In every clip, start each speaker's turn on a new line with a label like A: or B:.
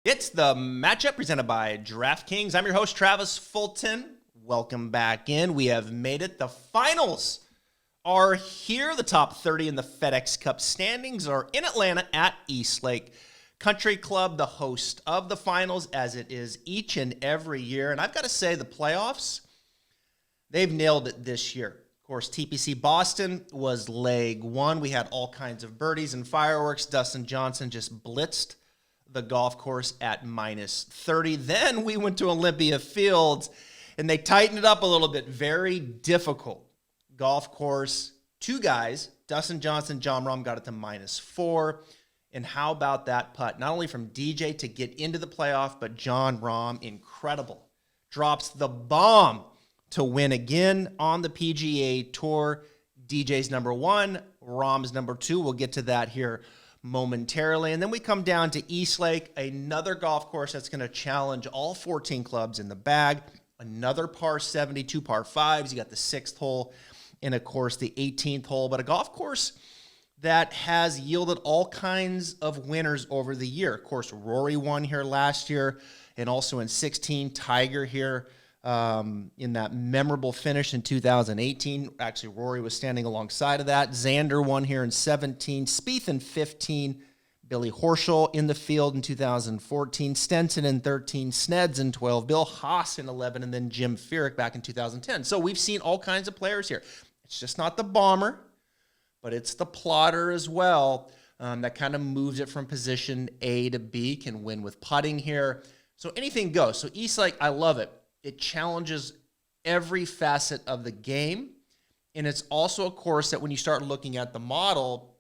A: It's the matchup presented by Draftkings. I'm your host, Travis Fulton. Welcome back in. We have made it. The finals are here. The top 30 in the FedEx Cup standings are in Atlanta at Eastlake Country Club, the host of the finals, as it is each and every year. And I've got to say, the playoffs, they've nailed it this year. Of course, TPC Boston was leg one. We had all kinds of birdies and fireworks. Dustin Johnson just blitzed the golf course at minus 30. Then we went to Olympia Fields, and they tightened it up a little bit. Very difficult golf course. Two guys, Dustin Johnson, John Rom, got it to minus 4. And how about that putt? Not only from DJ to get into the playoff, but John Rom, incredible. Drops the bomb to win again on the PGA Tour. DJ's number 1, Rom's number 2. We'll get to that here momentarily. And then we come down to Eastlake, another golf course that's going to challenge all 14 clubs in the bag. Another par 72, par 5s. You got the 6th hole and, of course, the 18th hole. But a golf course that has yielded all kinds of winners over the year. Of course, Rory won here last year, and also in 16, Tiger here in that memorable finish in 2018. Actually, Rory was standing alongside of that. Xander won here in 17. Spieth in 15. Billy Horschel in the field in 2014. Stenson in 13. Sneds in 12. Bill Haas in 11. And then Jim Furyk back in 2010. So we've seen all kinds of players here. It's just not the bomber, but it's the plotter as well that kind of moves it from position A to B, can win with putting here. So anything goes. So Eastlake, I love it. It challenges every facet of the game. And it's also a course that when you start looking at the model,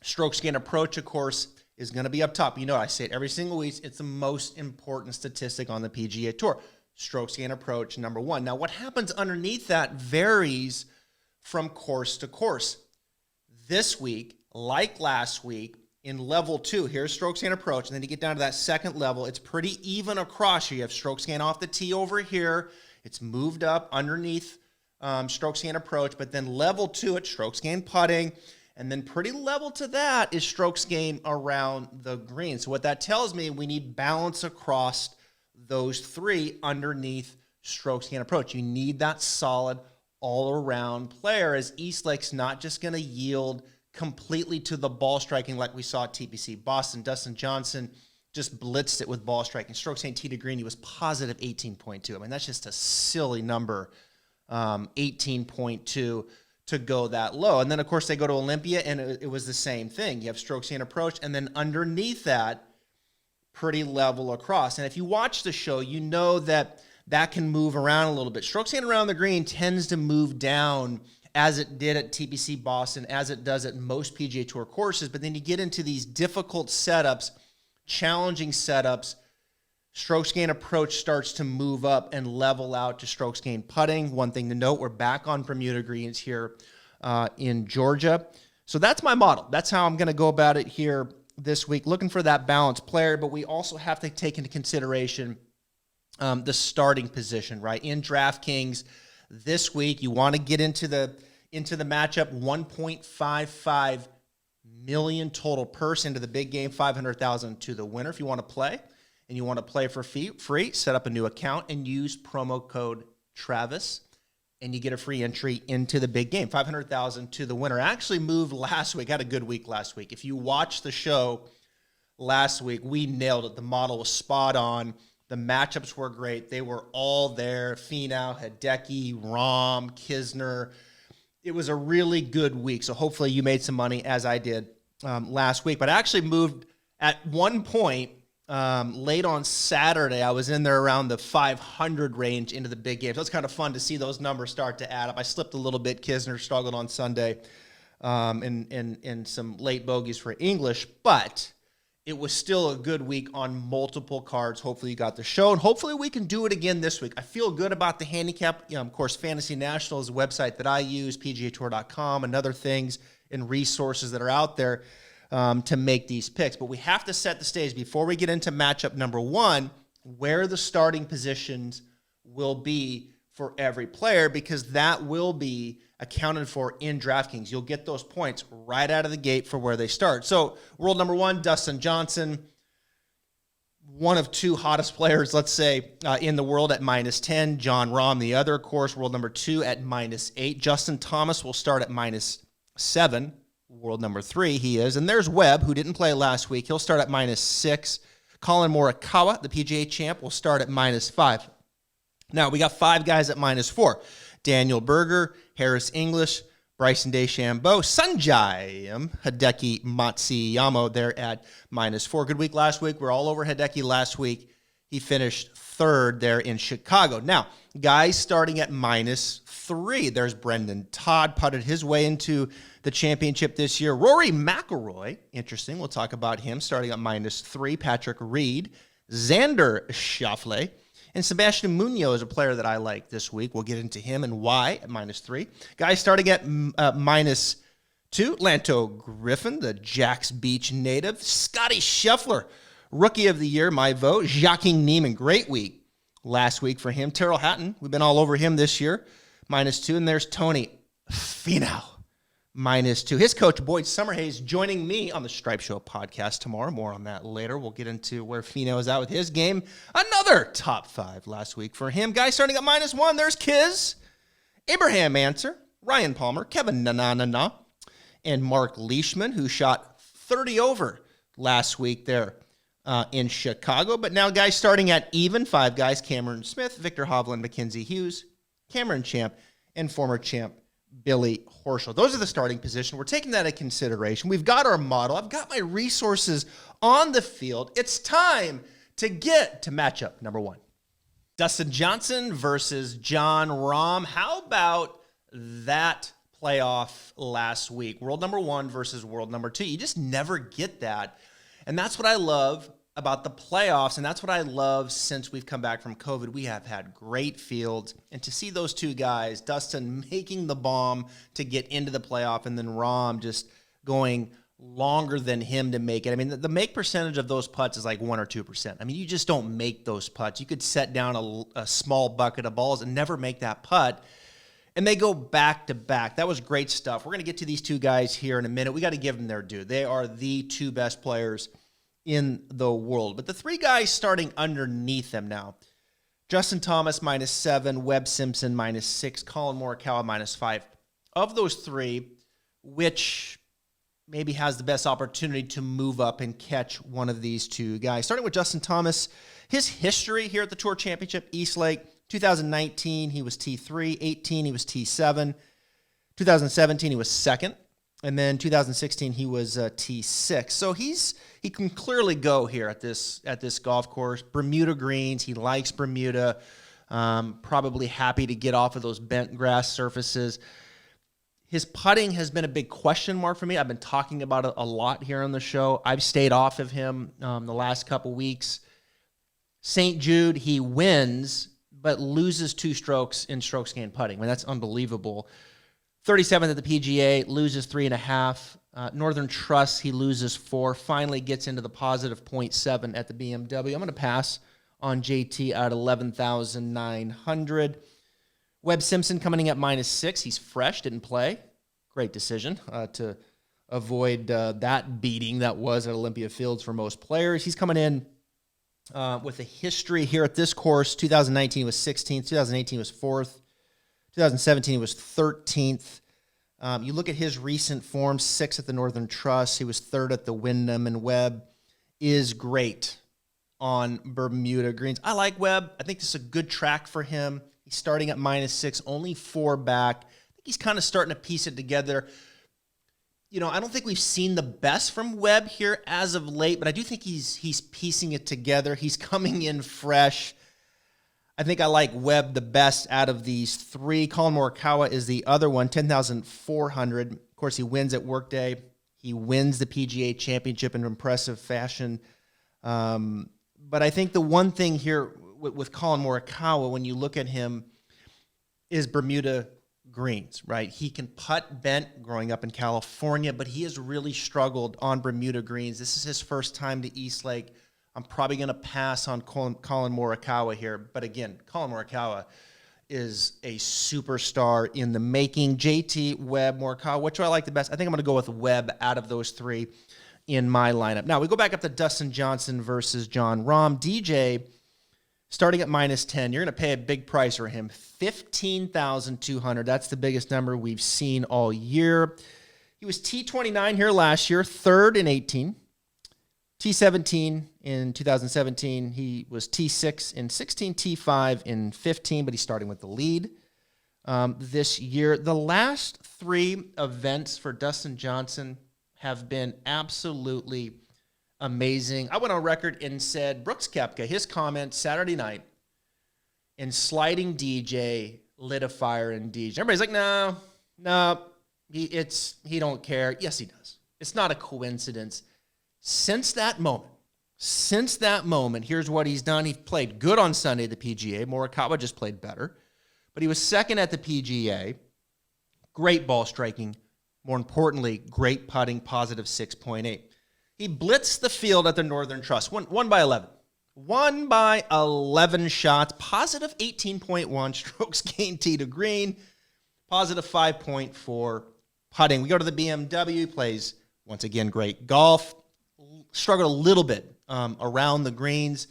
A: strokes gain approach, of course, is going to be up top. You know, I say it every single week. It's the most important statistic on the PGA Tour. Strokes gain approach, number 1. Now, what happens underneath that varies from course to course. This week, like last week, in level 2, here's strokes gain approach, and then you get down to that second level, it's pretty even across. You have strokes gain off the tee over here. It's moved up underneath strokes gain approach, but then level 2, it's strokes gain putting, and then pretty level to that is strokes gain around the green. So what that tells me, we need balance across those 3 underneath strokes gain approach. You need that solid all-around player, as Eastlake's not just going to yield completely to the ball striking like we saw at TPC Boston. Dustin Johnson just blitzed it with ball striking. Strokes gain tee to green, he was positive 18.2. I mean, that's just a silly number, 18.2 to go that low. And then, of course, they go to Olympia, and it was the same thing. You have strokes gain approach, and then underneath that, pretty level across. And if you watch the show, you know that can move around a little bit. Strokes gain around the green tends to move down as it did at TPC Boston, as it does at most PGA Tour courses. But then you get into these difficult setups, challenging setups, strokes gain approach starts to move up and level out to strokes gain putting. One thing to note, we're back on Bermuda greens here in Georgia. So that's my model. That's how I'm going to go about it here this week, looking for that balanced player. But we also have to take into consideration the starting position, right? In Draftkings this week, you want to get into the matchup. 1.55 million total purse into the big game, 500,000 to the winner. If you want to play and you want to play for free, set up a new account and use promo code Travis, and you get a free entry into the big game. 500,000 to the winner. I actually moved last week. Had a good week last week. If you watched the show last week, we nailed it. The model was spot on. The matchups were great. They were all there. Fino, Hideki, Rom, Kisner. It was a really good week. So hopefully you made some money, as I did last week. But I actually moved at one point late on Saturday. I was in there around the 500 range into the big game. So it's kind of fun to see those numbers start to add up. I slipped a little bit. Kisner struggled on Sunday and some late bogeys for English. But it was still a good week on multiple cards. Hopefully you got the show, and hopefully we can do it again this week. I feel good about the handicap. Of course, Fantasy National is a website that I use, PGAtour.com, and other things and resources that are out there to make these picks. But we have to set the stage before we get into matchup number 1, where the starting positions will be for every player, because that will be accounted for in DraftKings. You'll get those points right out of the gate for where they start. So world number 1, Dustin Johnson. one of two hottest players, let's say, in the world at -10. John Rom, the other, of course, world number 2 at -8. Justin Thomas will start at -7. World number 3 he is. And there's Webb, who didn't play last week. He'll start at -6. Colin Morikawa, the PGA champ, will start at -5. Now, we got 5 guys at -4. Daniel Berger, Harris English, Bryson DeChambeau, Sunjayam, Hideki Matsuyama there at -4. Good week last week. We're all over Hideki last week. He finished 3rd there in Chicago. Now, guys starting at -3. There's Brendan Todd, putted his way into the championship this year. Rory McIlroy, interesting. We'll talk about him starting at -3. Patrick Reed, Xander Schauffele, and Sebastian Munoz is a player that I like this week. We'll get into him and why at -3. Guys starting at -2. Lanto Griffin, the Jacks Beach native. Scotty Sheffler, Rookie of the Year, my vote. Joaquin Niemann, great week last week for him. Terrell Hatton, we've been all over him this year, -2. And there's Tony Fino, -2. His coach, Boyd Summerhays, joining me on the Stripe Show podcast tomorrow. More on that later. We'll get into where Fino is at with his game. Another top 5 last week for him. Guys starting at -1, there's Kiz, Abraham Answer, Ryan Palmer, Kevin Nanana, and Mark Leishman, who shot 30 over last week there in Chicago. But now guys starting at even, 5 guys: Cameron Smith, Victor Hovland, Mackenzie Hughes, Cameron Champ, and former champ Billy Horschel. Those are the starting position. We're taking that into consideration. We've got our model. I've got my resources on the field. It's time to get to matchup number 1. Dustin Johnson versus John Rom. How about that playoff last week? World number 1 versus world number 2. You just never get that. And that's what I love about the playoffs, and that's what I love since we've come back from COVID. We have had great fields, and to see those two guys, Dustin making the bomb to get into the playoff, and then Rom just going longer than him to make it. I mean, the make percentage of those putts is like 1 or 2%. I mean, you just don't make those putts. You could set down a small bucket of balls and never make that putt, and they go back to back. That was great stuff. We're going to get to these two guys here in a minute. We got to give them their due. They are the 2 best players in the world. But the 3 guys starting underneath them now: Justin Thomas -7, Webb Simpson -6, Colin Morikawa -5. Of those 3, which maybe has the best opportunity to move up and catch one of these 2 guys? Starting with Justin Thomas, his history here at the Tour Championship, Eastlake, 2019, he was T3, 18, he was T7, 2017, he was 2nd, and then 2016, he was T6. So he can clearly go here at this golf course. Bermuda greens, he likes Bermuda. Probably happy to get off of those bent grass surfaces. His putting has been a big question mark for me. I've been talking about it a lot here on the show. I've stayed off of him the last couple weeks. St. Jude, he wins, but loses 2 strokes in strokes gained putting. I mean, that's unbelievable. 37th at the PGA, loses 3.5. Northern Trust, he loses 4. Finally gets into the positive 0.7 at the BMW. I'm going to pass on JT at 11,900. Webb Simpson coming in at -6. He's fresh, didn't play. Great decision to avoid that beating that was at Olympia Fields for most players. He's coming in with a history here at this course. 2019 was 16th. 2018 was 4th. 2017 was 13th. You look at his recent form: 6th at the Northern Trust. He was 3rd at the Wyndham, and Webb is great on Bermuda greens. I like Webb. I think this is a good track for him. He's starting at -6, only 4 back. I think he's kind of starting to piece it together. You know, I don't think we've seen the best from Webb here as of late, but I do think he's piecing it together. He's coming in fresh. I think I like Webb the best out of these 3. Colin Morikawa is the other one, 10,400. Of course, he wins at Workday. He wins the PGA Championship in impressive fashion. But I think the one thing here with Colin Morikawa, when you look at him, is Bermuda greens, right? He can putt bent growing up in California, but he has really struggled on Bermuda greens. This is his first time to Eastlake. I'm probably going to pass on Colin Morikawa here. But again, Colin Morikawa is a superstar in the making. JT, Webb, Morikawa, which do I like the best? I think I'm going to go with Webb out of those 3 in my lineup. Now, we go back up to Dustin Johnson versus John Rom Dj. Starting at -10, you're going to pay a big price for him, $15,200. That's the biggest number we've seen all year. He was T29 here last year, third in 18. T17 in 2017. He was T6 in 16, T5 in 15, but he's starting with the lead this year. The last 3 events for Dustin Johnson have been absolutely amazing. I went on record and said Brooks Koepka, his comment Saturday night in sliding DJ lit a fire in DJ. Everybody's like, no, he don't care. Yes, he does. It's not a coincidence. Since that moment, here's what he's done. He played good on Sunday at the PGA. Morikawa just played better. But he was second at the PGA. Great ball striking. More importantly, great putting, positive 6.8. He blitzed the field at the Northern Trust, won by 11. Won by 11 shots, positive 18.1 strokes gained tee to green, positive 5.4 putting. We go to the BMW, plays, once again, great golf. Struggled a little bit around the greens.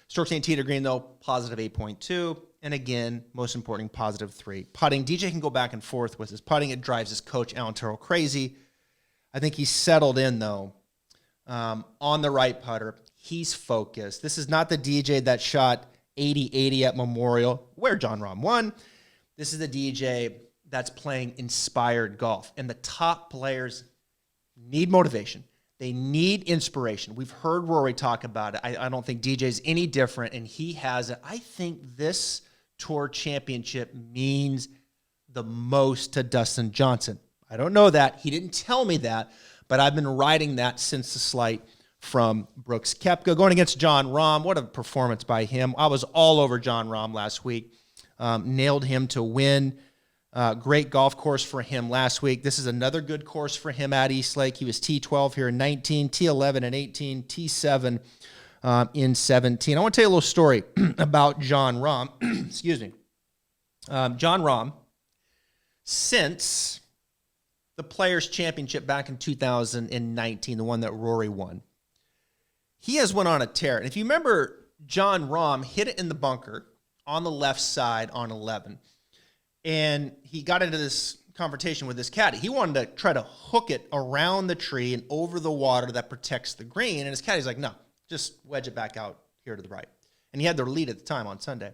A: Strokes gained tee to green, though, positive 8.2. And again, most important, positive 3. Putting, DJ can go back and forth with his putting. It drives his coach, Alan Terrell, crazy. I think he's settled in, though, on the right putter. He's focused. This is not the DJ that shot 80-80 at Memorial, where John Rom won. This is the DJ that's playing inspired golf. And the top players need motivation. They need inspiration. We've heard Rory talk about it. I don't think DJ's any different, and he has it. I think this Tour Championship means the most to Dustin Johnson. I don't know that. He didn't tell me that, but I've been riding that since the slight from Brooks Koepka. Going against John Rahm, what a performance by him. I was all over John Rahm last week. Nailed him to win. Great golf course for him last week. This is another good course for him at Eastlake. He was T12 here in 19, T11 in 18, T7 in 17. I want to tell you a little story about John Rahm. Excuse me. John Rahm, since the Players' Championship back in 2019, the one that Rory won, he has went on a tear. And if you remember, John Rahm hit it in the bunker on the left side on 11. And he got into this confrontation with this caddy. He wanted to try to hook it around the tree and over the water that protects the green. And his caddy's like, no, just wedge it back out here to the right. And he had the lead at the time on Sunday.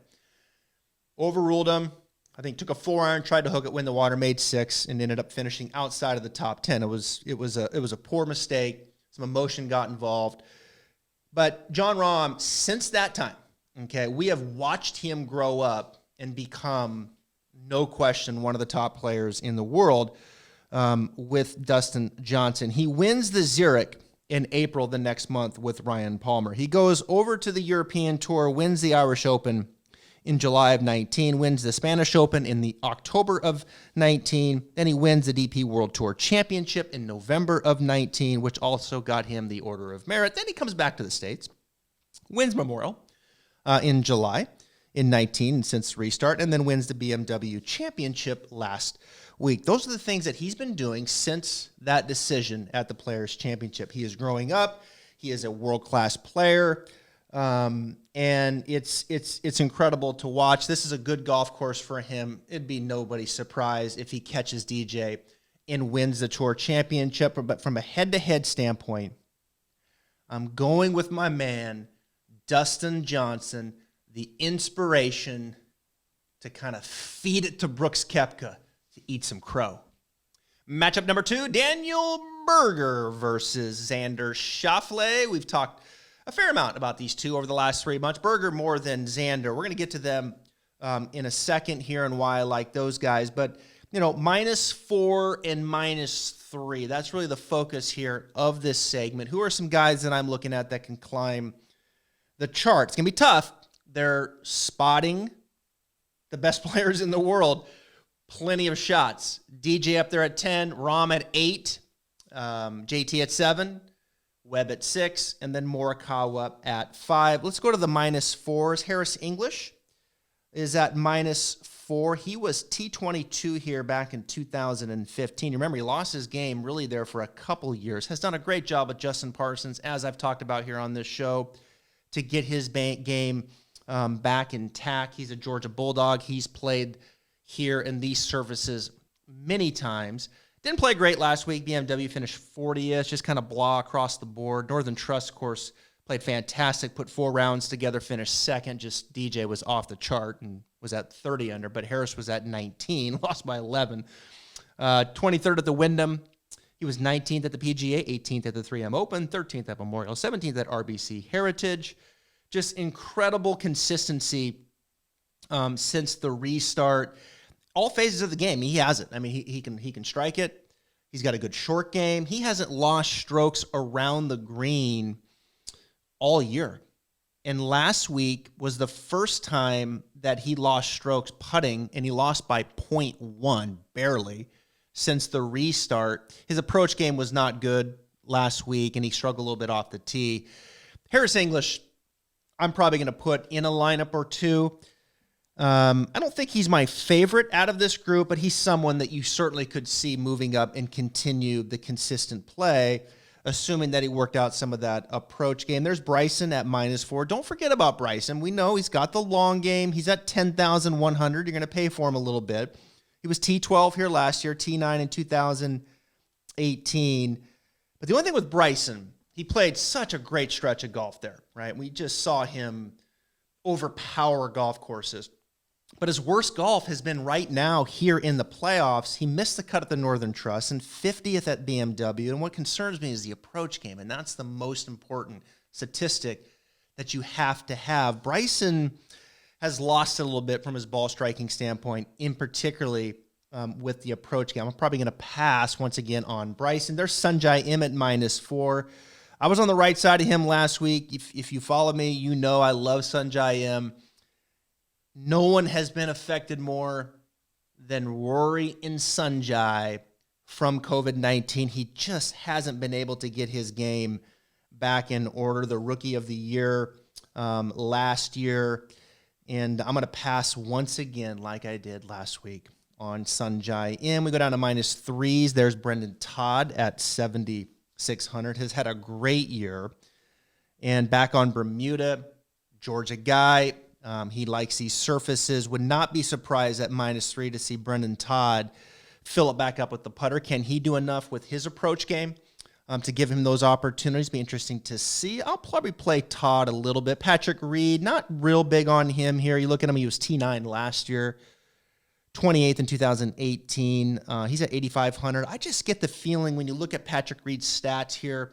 A: Overruled him. I think took a 4-iron, tried to hook it, win the water, made 6, and ended up finishing outside of the top 10. It was a poor mistake. Some emotion got involved. But John Rahm, since that time, okay, we have watched him grow up and become, no question, one of the top players in the world with Dustin Johnson. He wins the Zurich in April the next month with Ryan Palmer. He goes over to the European Tour, wins the Irish Open in July of 19, wins the Spanish Open in the October of 19. Then he wins the DP World Tour Championship in November of 19, which also got him the Order of Merit. Then he comes back to the States, wins Memorial in July in 19 since restart, and then wins the BMW Championship last week. Those are the things that he's been doing since that decision at the Players' Championship. He is growing up. He is a world-class player. And it's incredible to watch. This is a good golf course for him. It'd be nobody's surprise if he catches DJ and wins the Tour Championship. But from a head-to-head standpoint, I'm going with my man, Dustin Johnson, the inspiration to kind of feed it to Brooks Koepka to eat some crow. Matchup number 2, Daniel Berger versus Xander Schauffele. We've talked a fair amount about these two over the last 3 months. Berger more than Xander. We're going to get to them in a second here and why I like those guys. But, you know, -4 and -3. That's really the focus here of this segment. Who are some guys that I'm looking at that can climb the chart? It's going to be tough. They're spotting the best players in the world. Plenty of shots. DJ up there at 10, Rahm at 8, JT at 7, Webb at 6, and then Morikawa at 5. Let's go to the -4s. Harris English is at -4. He was T22 here back in 2015. Remember, he lost his game really there for a couple years. Has done a great job with Justin Parsons, as I've talked about here on this show, to get his game back intact. He's a Georgia Bulldog. He's played here in these surfaces many times. Didn't play great last week. BMW finished 40th, just kind of blah across the board. Northern Trust, of course, played fantastic, put 4 rounds together, finished second. Just DJ was off the chart and was at 30 under, but Harris was at 19, lost by 11. 23rd at the Wyndham. He was 19th at the PGA, 18th at the 3M Open, 13th at Memorial, 17th at RBC Heritage. Just incredible consistency since the restart. All phases of the game, he has it. I mean, he can strike it. He's got a good short game. He hasn't lost strokes around the green all year. And last week was the first time that he lost strokes putting, and he lost by 0.1, barely, since the restart. His approach game was not good last week, and he struggled a little bit off the tee. Harris English, I'm probably going to put in a lineup or two. I don't think he's my favorite out of this group, but he's someone that you certainly could see moving up and continue the consistent play, assuming that he worked out some of that approach game. There's Bryson at -4. Don't forget about Bryson. We know he's got the long game. He's at 10,100. You're going to pay for him a little bit. He was T12 here last year, T9 in 2018. But the only thing with Bryson, he played such a great stretch of golf there, right? We just saw him overpower golf courses. But his worst golf has been right now here in the playoffs. He missed the cut at the Northern Trust and 50th at BMW. And what concerns me is the approach game, and that's the most important statistic that you have to have. Bryson has lost it a little bit from his ball striking standpoint, in particularly with the approach game. I'm probably going to pass once again on Bryson. There's Sanjay M at -4. I was on the right side of him last week. If you follow me, you know I love Sanjay M. No one has been affected more than Rory and Sanjay from COVID-19. He just hasn't been able to get his game back in order. The rookie of the year last year. And I'm going to pass once again, like I did last week, on Sanjay M. We go down to -3s. There's Brendan Todd at 7,600. Has had a great year. And back on Bermuda, Georgia guy. He likes these surfaces. Would not be surprised at -3 to see Brendan Todd fill it back up with the putter. Can he do enough with his approach game to give him those opportunities? Be interesting to see. I'll probably play Todd a little bit. Patrick Reed, not real big on him here. You look at him, he was T9 last year, 28th in 2018. He's at 8,500. I just get the feeling when you look at Patrick Reed's stats here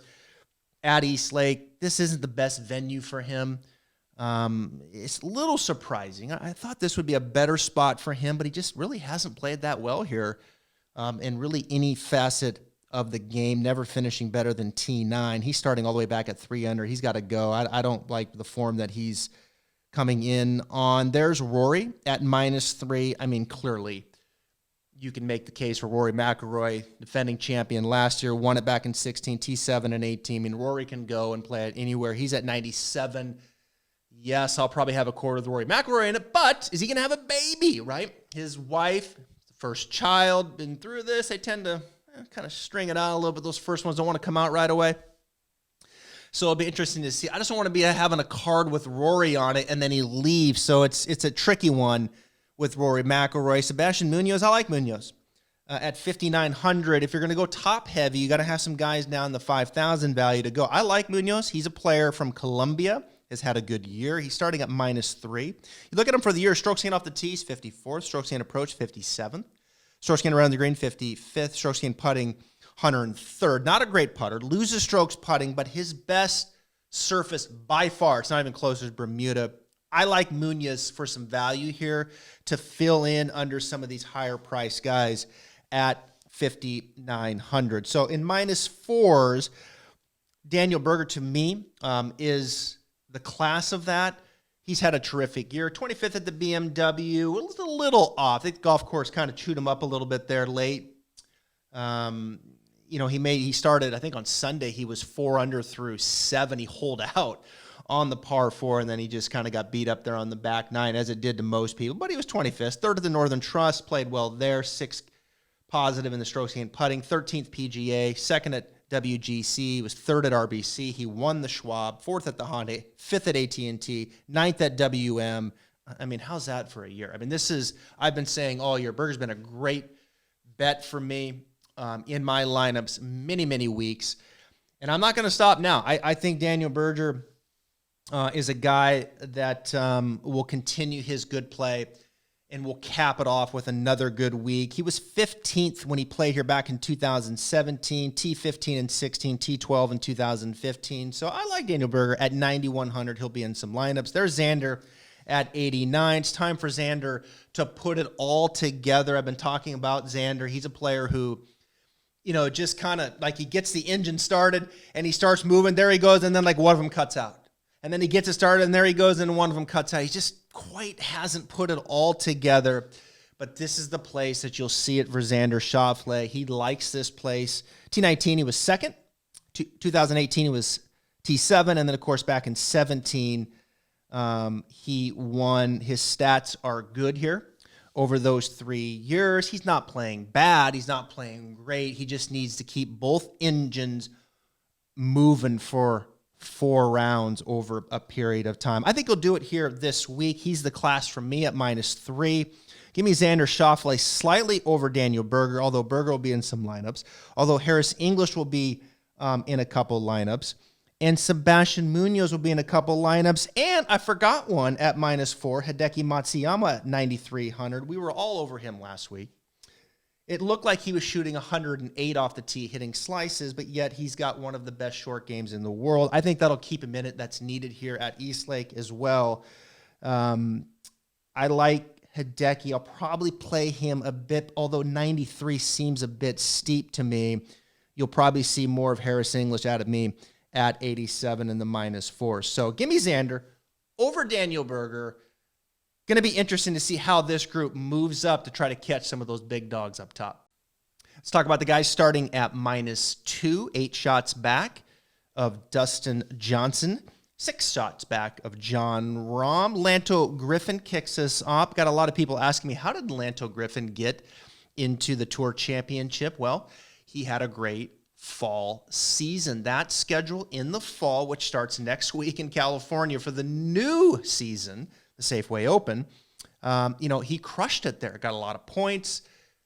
A: at Eastlake, this isn't the best venue for him. It's a little surprising. I thought this would be a better spot for him, but he just really hasn't played that well here in really any facet of the game, never finishing better than T9. He's starting all the way back at 3 under. He's got to go. I don't like the form that he's coming in on. There's Rory at -3. I mean, clearly you can make the case for Rory McIlroy, defending champion last year, won it back in 16, T7 and 18. I mean, Rory can go and play it anywhere. He's at 97. Yes, I'll probably have a quarter of the Rory McIlroy in it, but is he going to have a baby, right? His wife, the first child, been through this. They tend to kind of string it out a little bit. Those first ones don't want to come out right away. So it'll be interesting to see. I just don't want to be having a card with Rory on it and then he leaves. So it's a tricky one with Rory McIlroy. Sebastian Munoz, I like Munoz. At 5,900, if you're going to go top heavy, you got to have some guys down the 5,000 value to go. I like Munoz. He's a player from Colombia. Has had a good year. He's starting at -3. You look at him for the year, strokes gained off the tees, 54th. Strokes gained approach, 57th. Strokes gained around the green, 55th. Strokes gained putting, 103rd. Not a great putter. Loses strokes putting, but his best surface by far, it's not even close, is Bermuda. I like Munoz for some value here to fill in under some of these higher priced guys at 5,900. So in -4s, Daniel Berger to me is the class of that. He's had a terrific year. 25th at the BMW. It was a little off. I think the golf course kind of chewed him up a little bit there late. He started, I think on Sunday, he was 4 under through 7. He holed out on the par 4, and then he just kind of got beat up there on the back 9, as it did to most people. But he was 25th, 3rd at the Northern Trust, played well there, 6th positive in the strokes gained putting, 13th PGA, 2nd at WGC, was 3rd at RBC. He won the Schwab, 4th at the Honda, 5th at AT&T, 9th at WM. I mean, how's that for a year? I mean, I've been saying all year, Berger's been a great bet for me in my lineups many, many weeks. And I'm not going to stop now. I think Daniel Berger is a guy that will continue his good play and will cap it off with another good week. He was 15th when he played here back in 2017, T15 and 16, T12 in 2015. So I like Daniel Berger at 9,100. He'll be in some lineups. There's Xander at 89. It's time for Xander to put it all together. I've been talking about Xander. He's a player who, just kind of like he gets the engine started and he starts moving. There he goes, and then like one of them cuts out. And then he gets it started, and there he goes, and one of them cuts out. He just quite hasn't put it all together. But this is the place that you'll see it for Xander Schauffele. He likes this place. T19, he was 2nd. 2018, he was T7. And then, of course, back in 17, he won. His stats are good here over those 3 years. He's not playing bad. He's not playing great. He just needs to keep both engines moving for 4 rounds over a period of time. I think he'll do it here this week. He's the class for me at -3. Give me Xander Schauffele slightly over Daniel Berger, although Berger will be in some lineups. Although Harris English will be in a couple lineups. And Sebastian Munoz will be in a couple lineups. And I forgot one at -4, Hideki Matsuyama at 9,300. We were all over him last week. It looked like he was shooting 108 off the tee, hitting slices, but yet he's got one of the best short games in the world. I think that'll keep him in it. That's needed here at Eastlake as well. I like Hideki. I'll probably play him a bit, although 93 seems a bit steep to me. You'll probably see more of Harris English out of me at 87 in the -4. So give me Xander over Daniel Berger. Going to be interesting to see how this group moves up to try to catch some of those big dogs up top. Let's talk about the guys starting at -2, 8 shots back of Dustin Johnson, 6 shots back of John Rom. Lanto Griffin kicks us off. Got a lot of people asking me, how did Lanto Griffin get into the Tour Championship? Well, he had a great fall season. That schedule in the fall, which starts next week in California for the new season, the Safeway Open, he crushed it there. Got a lot of points.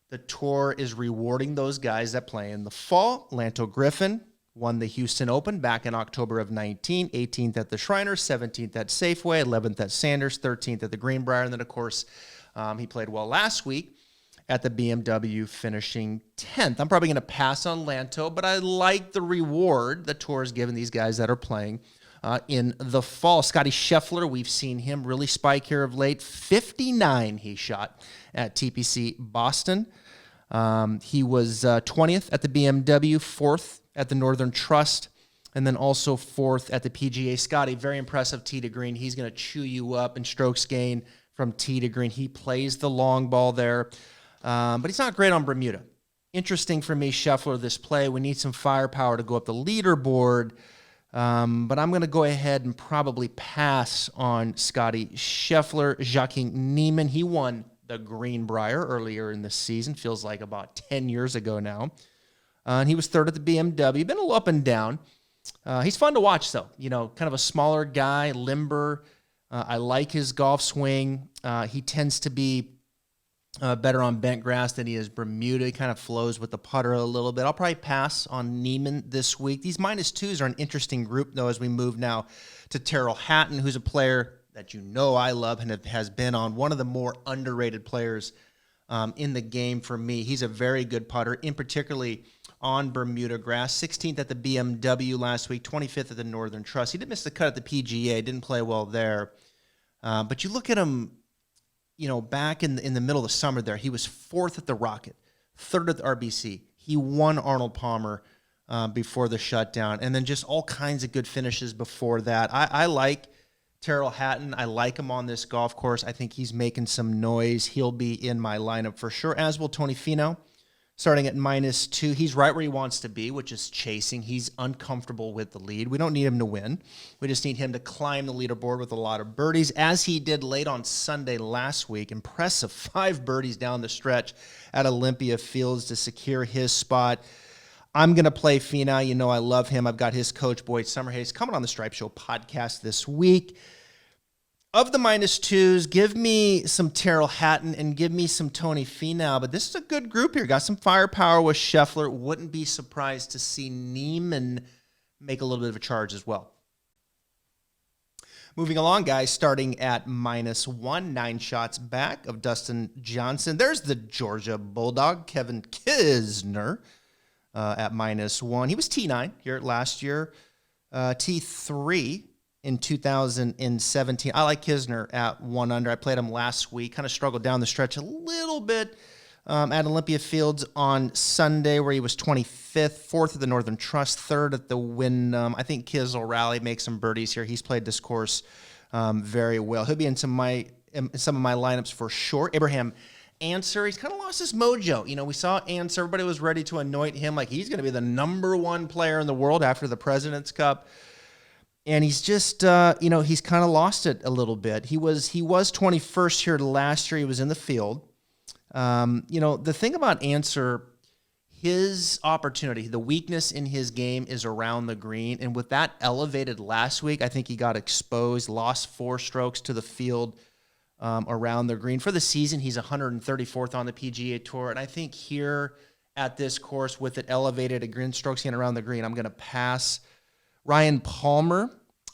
A: The Tour is rewarding those guys that play in the fall. Lanto Griffin won the Houston Open back in October of 19, 18th at the Shriners, 17th at Safeway, 11th at Sanders, 13th at the Greenbrier. And then, of course, he played well last week at the BMW, finishing 10th. I'm probably going to pass on Lanto, but I like the reward the Tour is giving these guys that are playing in the fall. Scotty Sheffler, we've seen him really spike here of late. 59 he shot at TPC Boston. He was 20th at the BMW, 4th at the Northern Trust, and then also 4th at the PGA. Scotty, very impressive tee to green. He's going to chew you up in strokes gain from tee to green. He plays the long ball there, but he's not great on Bermuda. Interesting for me, Sheffler, this play. We need some firepower to go up the leaderboard. But I'm going to go ahead and probably pass on Scotty Sheffler. Jacques Neiman, he won the Greenbrier earlier in the season. Feels like about 10 years ago now. And he was 3rd at the BMW. Been a little up and down. He's fun to watch, though. Kind of a smaller guy, limber. I like his golf swing. He tends to be better on bent grass than he is Bermuda. He kind of flows with the putter a little bit. I'll probably pass on Neiman this week. These -2s are an interesting group, though, as we move now to Terrell Hatton, who's a player that I love and has been on one of the more underrated players in the game for me. He's a very good putter, in particularly on Bermuda grass. 16th at the BMW last week, 25th at the Northern Trust. He did miss the cut at the PGA, didn't play well there. But you look at him, back in the middle of the summer there, he was 4th at the Rocket, 3rd at the RBC. He won Arnold Palmer before the shutdown, and then just all kinds of good finishes before that. I like Terrell Hatton. I like him on this golf course. I think he's making some noise. He'll be in my lineup for sure, as will Tony Fino. starting at -2. He's right where he wants to be, which is chasing. He's uncomfortable with the lead. We don't need him to win. We just need him to climb the leaderboard with a lot of birdies, as he did late on Sunday last week. Impressive 5 birdies down the stretch at Olympia Fields to secure his spot. I'm going to play Fino. You know I love him. I've got his coach, Boyd Summerhays, coming on the Stripe Show podcast this week. Of the -2s, give me some Terrell Hatton and give me some Tony Finau. But this is a good group here. Got some firepower with Sheffler. Wouldn't be surprised to see Neiman make a little bit of a charge as well. Moving along, guys, starting at -1, 9 shots back of Dustin Johnson. There's the Georgia Bulldog, Kevin Kisner, at -1. He was T9 here last year, T3 in 2017. I like Kisner at 1 under. I played him last week. Kind of struggled down the stretch a little bit at Olympia Fields on Sunday, where he was 25th, 4th at the Northern Trust, 3rd at the Wyndham. I think Kiz will rally, make some birdies here. He's played this course very well. He'll be in some of my lineups for sure. Abraham Answer, he's kind of lost his mojo. You know, we saw Answer. Everybody was ready to anoint him like he's going to be the #1 player in the world after the President's Cup. And he's just, he's kind of lost it a little bit. He was 21st here last year. He was in the field. The thing about Answer, his opportunity, the weakness in his game is around the green. And with that elevated last week, I think he got exposed, lost 4 strokes to the field around the green. For the season, he's 134th on the PGA Tour. And I think here at this course, with it elevated at green strokes and around the green, I'm going to pass. Ryan Palmer,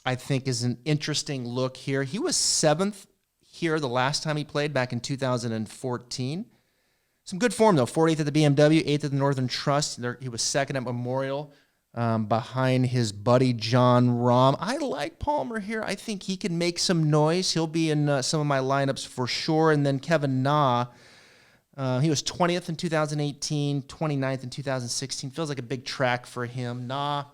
A: I think, is an interesting look here. He was 7th here the last time he played back in 2014. Some good form, though. 48th at the BMW, 8th at the Northern Trust. He was 2nd at Memorial behind his buddy John Rom. I like Palmer here. I think he can make some noise. He'll be in some of my lineups for sure. And then Kevin Na, he was 20th in 2018, 29th in 2016. Feels like a big track for him. Na,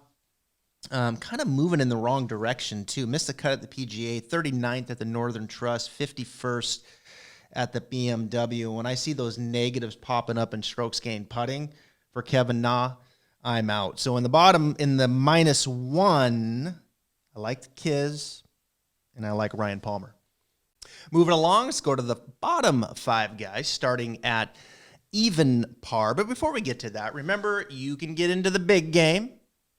A: kind of moving in the wrong direction, too. Missed the cut at the PGA, 39th at the Northern Trust, 51st at the BMW. When I see those negatives popping up in strokes gained putting for Kevin Na, I'm out. So in the bottom, in the -1, I like the Kiz, and I like Ryan Palmer. Moving along, let's go to the bottom 5 guys, starting at even par. But before we get to that, remember, you can get into the big game.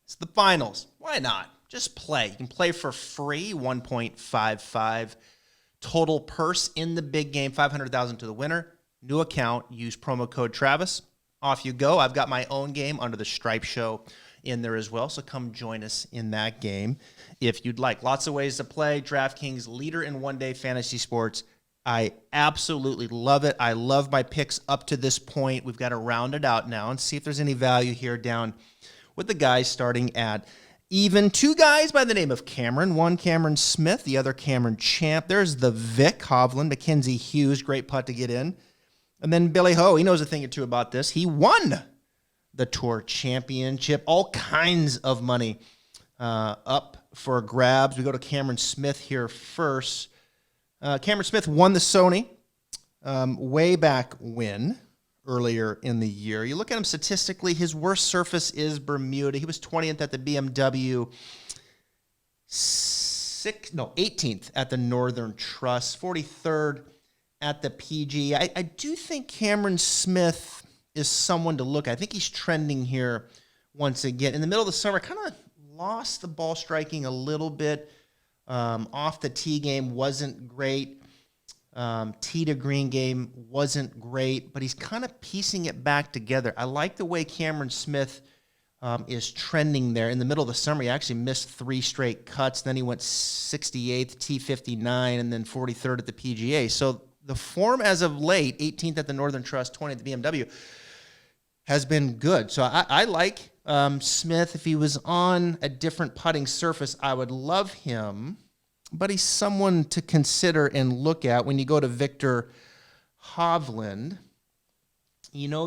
A: It's the finals. Why not? Just play. You can play for free, 1.55 total purse in the big game, $500,000 to the winner. New account, use promo code Travis. Off you go. I've got my own game under the Stripe Show in there as well, so come join us in that game if you'd like. Lots of ways to play. Draftkings, leader in one-day fantasy sports. I absolutely love it. I love my picks up to this point. We've got to round it out now and see if there's any value here down with the guys starting at even. 2 guys by the name of Cameron. One Cameron Smith, the other Cameron Champ. There's the Vic Hovland, Mackenzie Hughes, great putt to get in. And then Billy Ho, he knows a thing or two about this. He won the Tour Championship. All kinds of money up for grabs. We go to Cameron Smith here first. Cameron Smith won the Sony way back when, earlier in the year. You look at him statistically, his worst surface is Bermuda. He was 20th at the BMW, 18th at the Northern Trust, 43rd at the PG. I do think Cameron Smith is someone to look at. I think he's trending here once again. In the middle of the summer, kind of lost the ball striking a little bit. Off the tee game wasn't great. Tee to green game wasn't great, but he's kind of piecing it back together. I like the way Cameron Smith is trending there. In the middle of the summer, he actually missed 3 straight cuts. Then he went 68th, T59, and then 43rd at the PGA. So the form as of late, 18th at the Northern Trust, 20th at the BMW, has been good. So I like Smith. If he was on a different putting surface, I would love him. But he's someone to consider and look at when you go to Victor Hovland. You know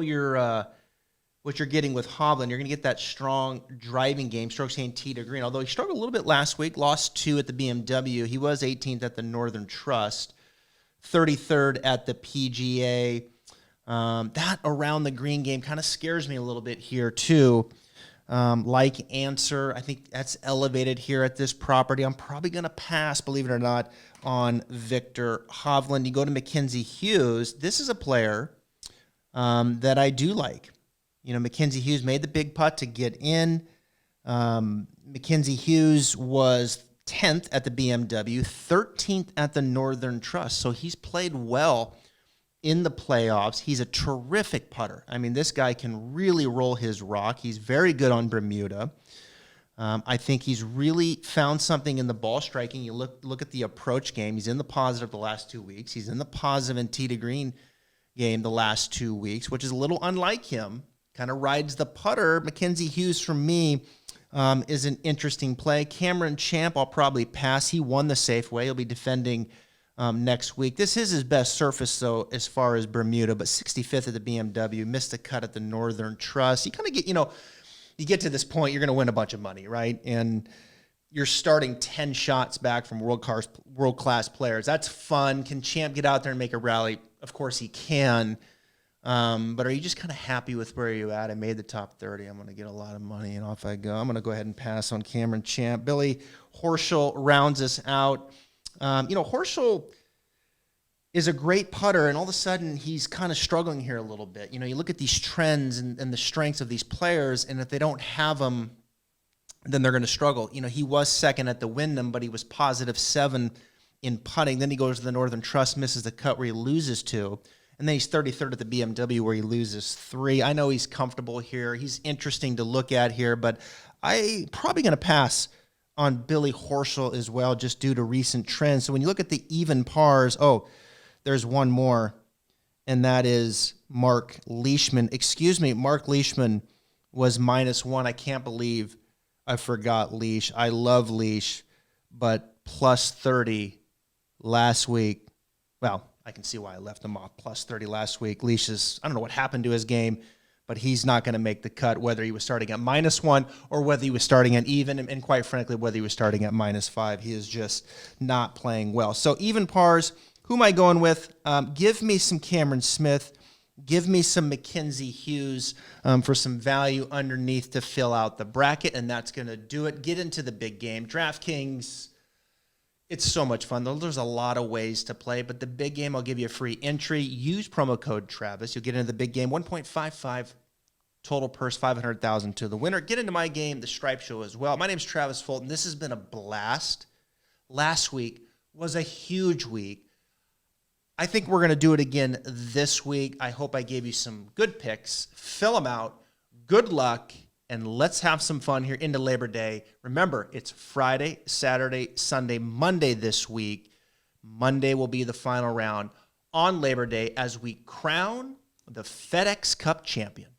A: what you're getting with Hovland. You're going to get that strong driving game, strokes gained tee to green. Although he struggled a little bit last week, lost 2 at the BMW. He was 18th at the Northern Trust, 33rd at the PGA. That around the green game kind of scares me a little bit here too. Like Answer, I think that's elevated here at this property. I'm probably going to pass, believe it or not, on Victor Hovland. You go to Mackenzie Hughes. This is a player that I do like. You know, Mackenzie Hughes made the big putt to get in. Mackenzie Hughes was 10th at the BMW, 13th at the Northern Trust. So he's played well in the playoffs. He's a terrific putter. I mean, this guy can really roll his rock. He's very good on Bermuda. I think he's really found something in the ball striking. You look at the approach game. He's in the positive the last 2 weeks. He's in the positive in tee to green game the last 2 weeks, which is a little unlike him. Kind of rides the putter. Mackenzie Hughes, for me, is an interesting play. Cameron Champ, I'll probably pass. He won the Safeway. He'll be defending next week. This is his best surface, though, as far as Bermuda, but 65th at the BMW, missed a cut at the Northern Trust. You kind of get, you get to this point, you're going to win a bunch of money, right? And you're starting 10 shots back from world-class players. That's fun. Can Champ get out there and make a rally? Of course he can. But are you just kind of happy with where you're at? I made the top 30. I'm going to get a lot of money, and off I go. I'm going to go ahead and pass on Cameron Champ. Billy Horschel rounds us out. Horschel is a great putter, and all of a sudden he's kind of struggling here a little bit. You know, you look at these trends and the strengths of these players, and if they don't have them, then they're going to struggle. You know, he was second at the Wyndham, but he was +7 in putting. Then he goes to the Northern Trust, misses the cut where he loses 2. And then he's 33rd at the BMW where he loses 3. I know he's comfortable here. He's interesting to look at here, but I'm probably going to pass on Billy Horschel as well, just due to recent trends. So when you look at the even pars, there's one more, and that is Mark Leishman. Mark Leishman was -1. I can't believe I forgot Leish. I love Leish, but +30 last week. Well, I can see why I left him off. +30 last week. Leish I don't know what happened to his game, but he's not going to make the cut, whether he was starting at -1 or whether he was starting at even, and quite frankly, whether he was starting at -5. He is just not playing well. So even pars, who am I going with? Give me some Cameron Smith. Give me some Mackenzie Hughes for some value underneath to fill out the bracket, and that's going to do it. Get into the big game. Draftkings, it's so much fun. There's a lot of ways to play, but the big game, I'll give you a free entry. Use promo code Travis. You'll get into the big game. 1.55 total purse, $500,000 to the winner. Get into my game, the Stripe Show, as well. My name's Travis Fulton. This has been a blast. Last week was a huge week. I think we're going to do it again this week. I hope I gave you some good picks. Fill them out. Good luck. And let's have some fun here into Labor Day. Remember, it's Friday, Saturday, Sunday, Monday this week. Monday will be the final round on Labor Day as we crown the FedEx Cup champion.